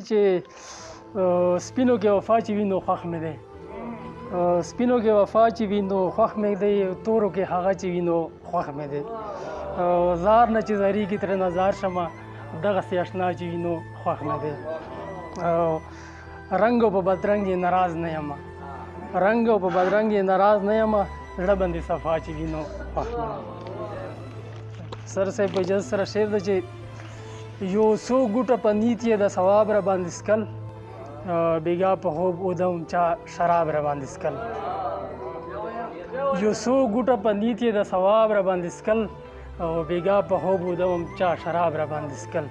چې سپینو کې وفا چې وي نو خوښ مې دی، سپینو کې وفا چې وي نو خوښ مې دی، تورو کې هغه چې وي نو خوښ مې دی. زار نه چې زریږي ترېنه زار شمه، دغسې اشنا چې وي نو خوښ مې دی. رنګ او په بدرنګ یې ناراض نه یم، رنګ او په بدرنګ یې ناراض نه یم، زړه باندې صفا چې وي نو خوښ مې دی. سر صاحب په اجازه سره شعر ده چې یو څو ګوټه په نیت یې د ثواب را باندې سکل، بیګا په خوب اودم چا شراب را باندې سکل. یو څو ګوټه په نیت یې د ثواب را باندې سکل، او بیګا په خوب اودم چا شراب را باندې سکل.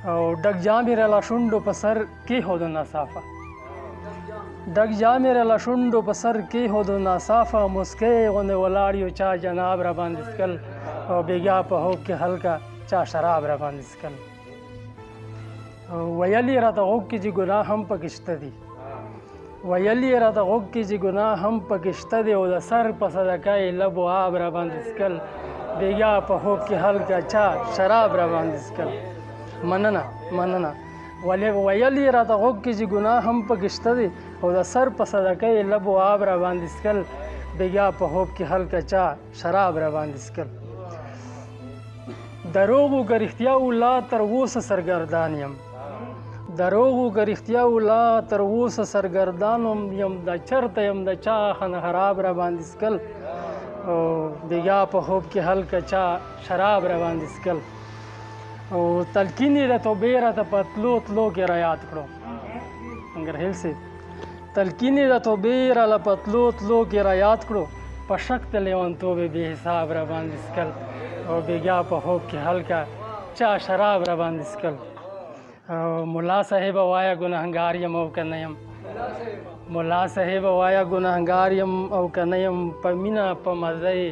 او ډک جام یې راله شونډو په سر کېښودو ناصافه، ډک جام یې راله شونډو په سر کېښودو ناصافه، مسکی غوندې ولاړ یو چا جناب را باندې سکل، او بیګا په خوب کې هلکه چا شراب را باندې سکل. ویل یې راته غوږ کې چې ګناه هم پکې شته دي، ویل یې راته غوږ کې چې ګناه هم پکې شته دي، او د سر په صدقه یې لب و آب را باندې سکل، بیګا په خوب کې هلکه چا شراب را باندې سکل. مننه مننه. ویل یې راته غوږ کې چې ګناه هم پکې شته دي، او د سر په صدقه یې لب و آب را باندې سکل، بیګا په خوب کې هلکه چا شراب را باندې سکل. دروغو که رښتیا و لا تر اوسه سرګردان یم، دروغو که رښتیا و لا تر اوسه سرګردان یم، د چرته یم د چا خانه خراب را باندې سکل، او بیګا په خوب کې هلکه چا شراب را باندې سکل. او تلقین یې د توبې راته په تلو تلو کې را یاد کړو، انګرهیل صاحب، تلقین یې د توبې راله په تلو تلو کې را یاد کړو، په شک د لیونتوب یې بې حساب را باندې سکل، او بیګا په خوب کې هلکه چا شراب را باندې سکل. ملا صاحب وایا ګنهګار یم او که نه یم، ملا صاحب وایا ګنهګار یم او که نه یم، په مینه په مزه یې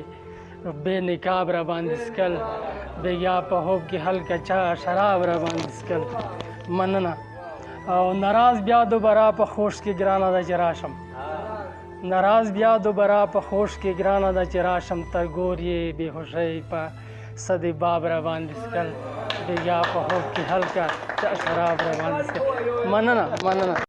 بې نقاب را باندې سکل، بیګا په خوب کې هلکه چا شراب را باندې سکل. مننه. او ناراض بیا دوباره په خوش کې ګرانه ده چې راشم، ناراض بیا دوباره په خوش کې ګرانه ده چې راشم، تر ګور یې بې هوښۍ په صد باب را باندې سکل، بیګا په خوب کې هلکه چا شراب را باندې سکل. مننه مننه.